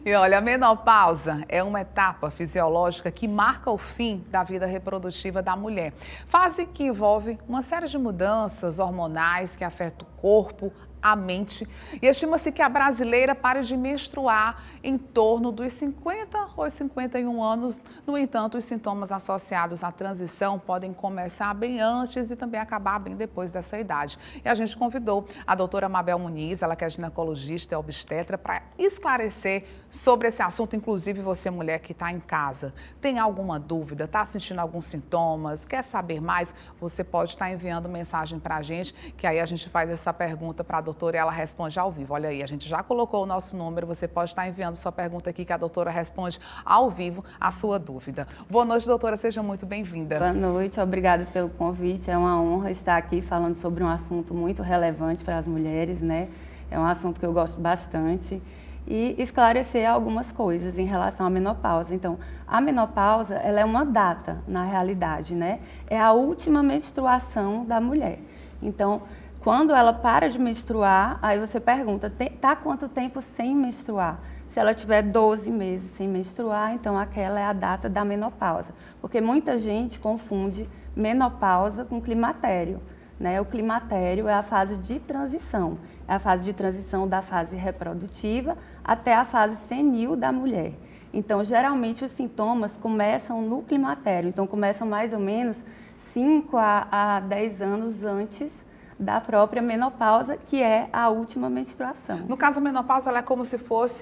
E olha, a menopausa é uma etapa fisiológica que marca o fim da vida reprodutiva da mulher. Fase que envolve uma série de mudanças hormonais que afetam o corpo, a mente. E estima-se que a brasileira pare de menstruar em torno dos 50 ou 51 anos. No entanto, os sintomas associados à transição podem começar bem antes e também acabar bem depois dessa idade. E a gente convidou a doutora Mabel Muniz, ela que é ginecologista e obstetra, para esclarecer sobre esse assunto. Inclusive você, mulher que está em casa, tem alguma dúvida, está sentindo alguns sintomas, quer saber mais? Você pode estar enviando mensagem para a gente, que aí a gente faz essa pergunta para a doutora e ela responde ao vivo. Olha aí, a gente já colocou o nosso número, você pode estar enviando sua pergunta aqui que a doutora responde ao vivo a sua dúvida. Boa noite, doutora, seja muito bem-vinda. Boa noite, obrigada pelo convite. É uma honra estar aqui falando sobre um assunto muito relevante para as mulheres, né? É um assunto que eu gosto bastante e esclarecer algumas coisas em relação à menopausa. Então, a menopausa, ela é uma data, na realidade, né? É a última menstruação da mulher. Então, quando ela para de menstruar, aí você pergunta, tá quanto tempo sem menstruar? Se ela tiver 12 meses sem menstruar, então aquela é a data da menopausa. Porque muita gente confunde menopausa com climatério, né? O climatério é a fase de transição. É a fase de transição da fase reprodutiva até a fase senil da mulher. Então, geralmente, os sintomas começam no climatério. Então, começam mais ou menos 5 a 10 anos antes da própria menopausa, que é a última menstruação. No caso, a menopausa ela é como se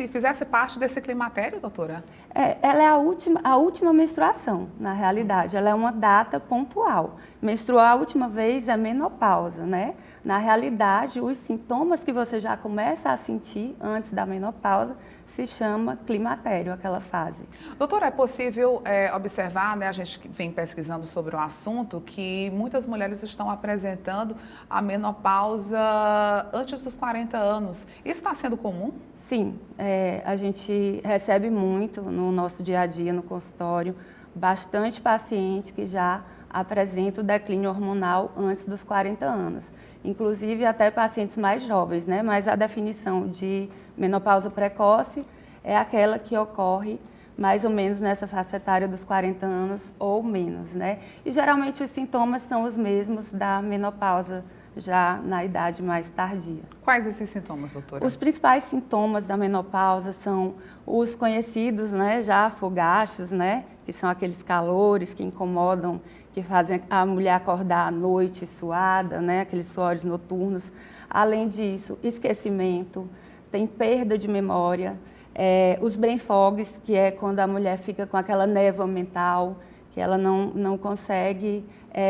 fizesse parte desse climatério, doutora? Ela é a última menstruação, na realidade. Ela é uma data pontual. Menstruar a última vez é menopausa, né? Na realidade, os sintomas que você já começa a sentir antes da menopausa se chama climatério, aquela fase. Doutora, é possível observar, né, a gente que vem pesquisando sobre o assunto, que muitas mulheres estão apresentando a menopausa antes dos 40 anos. Isso está sendo comum? Sim, a gente recebe muito no nosso dia a dia, no consultório, bastante paciente que já apresenta o declínio hormonal antes dos 40 anos. Inclusive até pacientes mais jovens, né? Mas a definição de menopausa precoce é aquela que ocorre mais ou menos nessa faixa etária dos 40 anos ou menos, né? E geralmente os sintomas são os mesmos da menopausa já na idade mais tardia. Quais esses sintomas, doutora? Os principais sintomas da menopausa são os conhecidos, né, já fogachos, né, que são aqueles calores que incomodam, que fazem a mulher acordar à noite suada, né, aqueles suores noturnos. Além disso, esquecimento, tem perda de memória, os brain fogs, que é quando a mulher fica com aquela névoa mental, que ela não consegue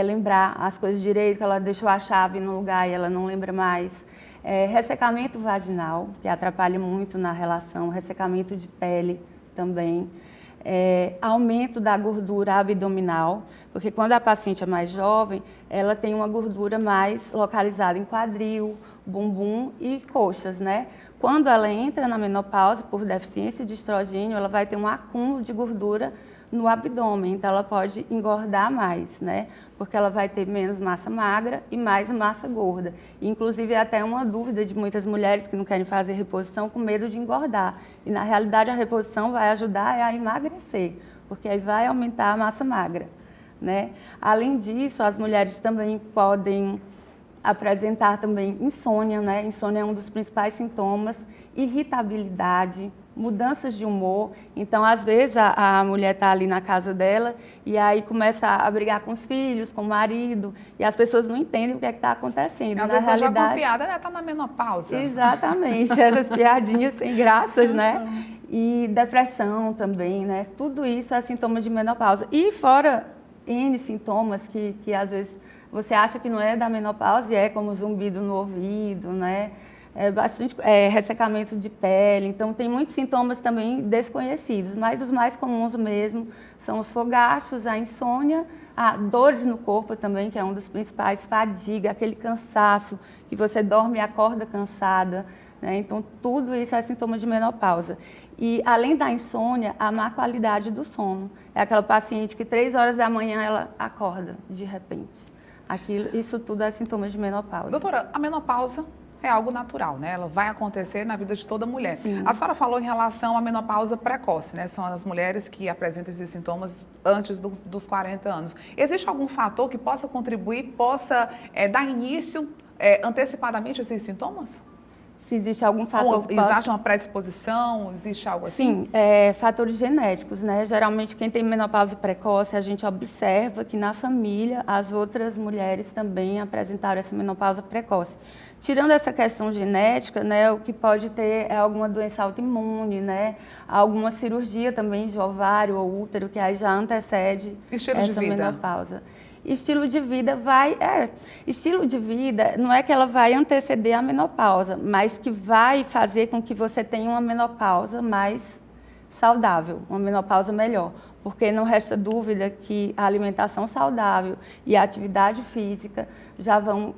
lembrar as coisas direito, que ela deixou a chave no lugar e ela não lembra mais. Ressecamento vaginal, que atrapalha muito na relação, ressecamento de pele também. Aumento da gordura abdominal, porque quando a paciente é mais jovem, ela tem uma gordura mais localizada em quadril, bumbum e coxas, né? Quando ela entra na menopausa, por deficiência de estrogênio, ela vai ter um acúmulo de gordura no abdômen, então ela pode engordar mais, né? Porque ela vai ter menos massa magra e mais massa gorda. Inclusive, é até uma dúvida de muitas mulheres que não querem fazer reposição com medo de engordar. E, na realidade, a reposição vai ajudar a emagrecer, porque aí vai aumentar a massa magra, né? Além disso, as mulheres também podem apresentar também insônia, né? Insônia é um dos principais sintomas, irritabilidade, mudanças de humor. Então, às vezes, a mulher está ali na casa dela e aí começa a brigar com os filhos, com o marido, e as pessoas não entendem o que é que está acontecendo. Às vezes já com piada, né? Está na menopausa. Exatamente, essas piadinhas sem graças, né? E depressão também, né? Tudo isso é sintoma de menopausa. E fora N sintomas que às vezes você acha que não é da menopausa e é como zumbido no ouvido, né? Bastante ressecamento de pele, então tem muitos sintomas também desconhecidos, mas os mais comuns mesmo são os fogachos, a insônia, dores no corpo também, que é um dos principais, fadiga, aquele cansaço, que você dorme e acorda cansada, né? Então tudo isso é sintoma de menopausa. E além da insônia, a má qualidade do sono. É aquela paciente que 3 horas da manhã ela acorda de repente. Isso tudo é sintoma de menopausa. Doutora, a menopausa é algo natural, né? Ela vai acontecer na vida de toda mulher. Sim. A senhora falou em relação à menopausa precoce, né? São as mulheres que apresentam esses sintomas antes dos 40 anos. Existe algum fator que possa contribuir, possa dar início antecipadamente a esses sintomas? Se existe algum fator que Existe uma predisposição? Existe algo assim? Sim, fatores genéticos, né? Geralmente quem tem menopausa precoce, a gente observa que na família as outras mulheres também apresentaram essa menopausa precoce. Tirando essa questão genética, né, o que pode ter é alguma doença autoimune, né? Alguma cirurgia também de ovário ou útero, que aí já antecede essa menopausa. Estilo de vida estilo de vida não é que ela vai anteceder a menopausa, mas que vai fazer com que você tenha uma menopausa mais saudável, uma menopausa melhor. Porque não resta dúvida que a alimentação saudável e a atividade física já vão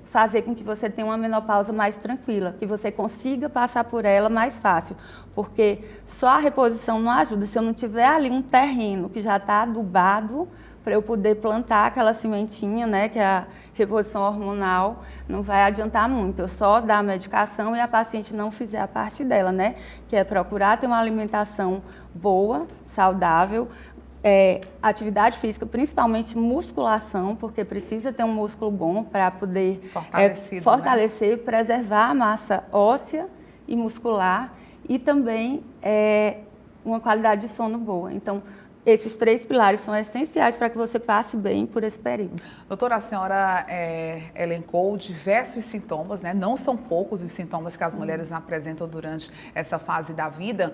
fazer com que você tenha uma menopausa mais tranquila, que você consiga passar por ela mais fácil. Porque só a reposição não ajuda. Se eu não tiver ali um terreno que já está adubado, para eu poder plantar aquela sementinha, né, que é a reposição hormonal, não vai adiantar muito. Eu só dar a medicação e a paciente não fizer a parte dela, né, que é procurar ter uma alimentação boa, saudável, atividade física, principalmente musculação, porque precisa ter um músculo bom para poder fortalecer, né? Preservar a massa óssea e muscular e também uma qualidade de sono boa. Então, esses 3 pilares são essenciais para que você passe bem por esse período. Doutora, a senhora elencou diversos sintomas, né? Não são poucos os sintomas que as mulheres apresentam durante essa fase da vida.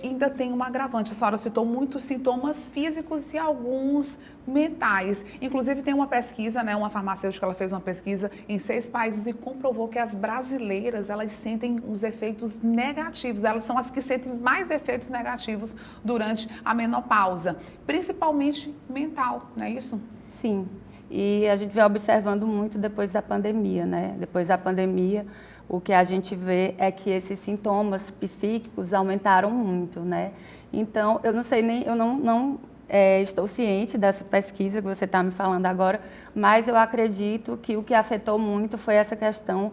Ainda tem um agravante. A senhora citou muitos sintomas físicos e alguns mentais. Inclusive, tem uma pesquisa, né? Uma farmacêutica, ela fez uma pesquisa em 6 países e comprovou que as brasileiras, elas sentem os efeitos negativos. Elas são as que sentem mais efeitos negativos durante a menopausa, principalmente mental, não é isso? Sim, e a gente vem observando muito depois da pandemia, né? Depois da pandemia, o que a gente vê é que esses sintomas psíquicos aumentaram muito, né? Então, eu não sei nem, eu não estou ciente dessa pesquisa que você está me falando agora, mas eu acredito que o que afetou muito foi essa questão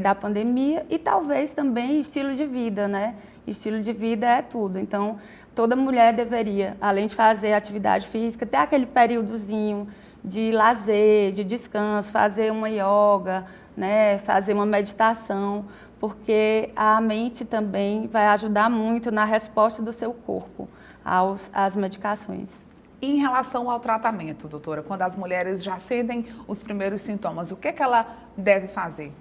da pandemia e talvez também estilo de vida, né? Estilo de vida é tudo, então toda mulher deveria, além de fazer atividade física, ter aquele períodozinho de lazer, de descanso, fazer uma yoga, né? Fazer uma meditação, porque a mente também vai ajudar muito na resposta do seu corpo às medicações. E em relação ao tratamento, doutora, quando as mulheres já sentem os primeiros sintomas, o que ela deve fazer?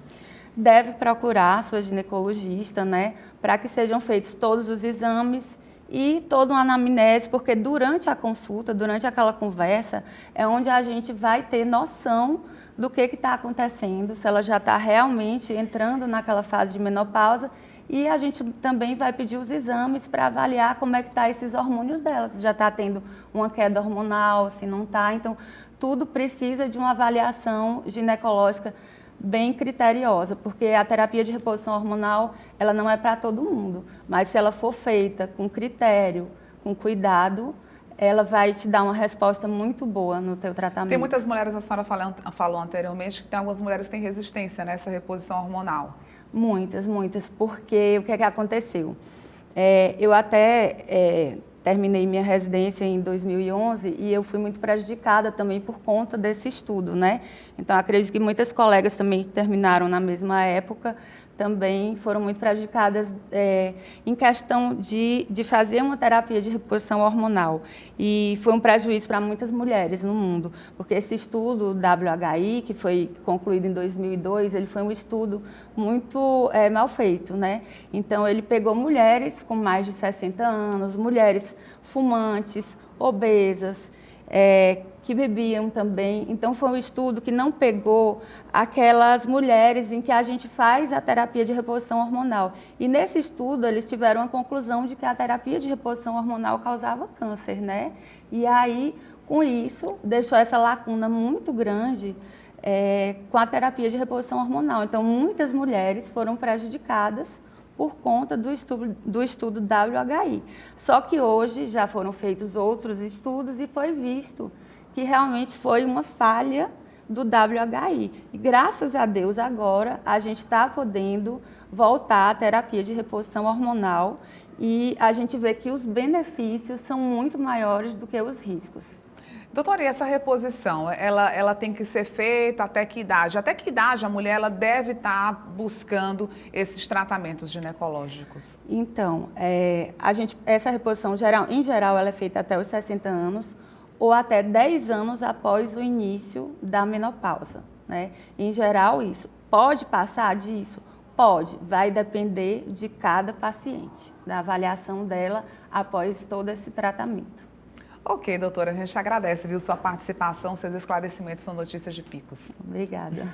Deve procurar a sua ginecologista, né, para que sejam feitos todos os exames e toda uma anamnese, porque durante a consulta, durante aquela conversa, é onde a gente vai ter noção do que está acontecendo, se ela já está realmente entrando naquela fase de menopausa, e a gente também vai pedir os exames para avaliar como é que está esses hormônios dela, se já está tendo uma queda hormonal, se não está. Então, tudo precisa de uma avaliação ginecológica bem criteriosa, porque a terapia de reposição hormonal, ela não é para todo mundo, mas se ela for feita com critério, com cuidado, ela vai te dar uma resposta muito boa no teu tratamento. Tem muitas mulheres, a senhora falou anteriormente, que tem algumas mulheres que têm resistência nessa reposição hormonal. Muitas, porque o que é que aconteceu? Eu até terminei minha residência em 2011 e eu fui muito prejudicada também por conta desse estudo, né? Então, acredito que muitas colegas também que terminaram na mesma época também foram muito prejudicadas em questão de fazer uma terapia de reposição hormonal. E foi um prejuízo para muitas mulheres no mundo, porque esse estudo WHI, que foi concluído em 2002, ele foi um estudo muito mal feito, né? Então, ele pegou mulheres com mais de 60 anos, mulheres fumantes, obesas, que bebiam também. Então, foi um estudo que não pegou aquelas mulheres em que a gente faz a terapia de reposição hormonal. E nesse estudo, eles tiveram a conclusão de que a terapia de reposição hormonal causava câncer, né? E aí, com isso, deixou essa lacuna muito grande com a terapia de reposição hormonal. Então, muitas mulheres foram prejudicadas por conta do estudo WHI. Só que hoje já foram feitos outros estudos e foi visto que realmente foi uma falha do WHI. E graças a Deus agora a gente está podendo voltar à terapia de reposição hormonal e a gente vê que os benefícios são muito maiores do que os riscos. Doutora, e essa reposição, ela tem que ser feita até que idade? Até que idade a mulher ela deve estar buscando esses tratamentos ginecológicos? Então, essa reposição, em geral, ela é feita até os 60 anos ou até 10 anos após o início da menopausa, né? Em geral, isso. Pode passar disso? Pode. Vai depender de cada paciente, da avaliação dela após todo esse tratamento. Ok, doutora, a gente agradece, viu, sua participação, seus esclarecimentos são Notícias de Picos. Obrigada.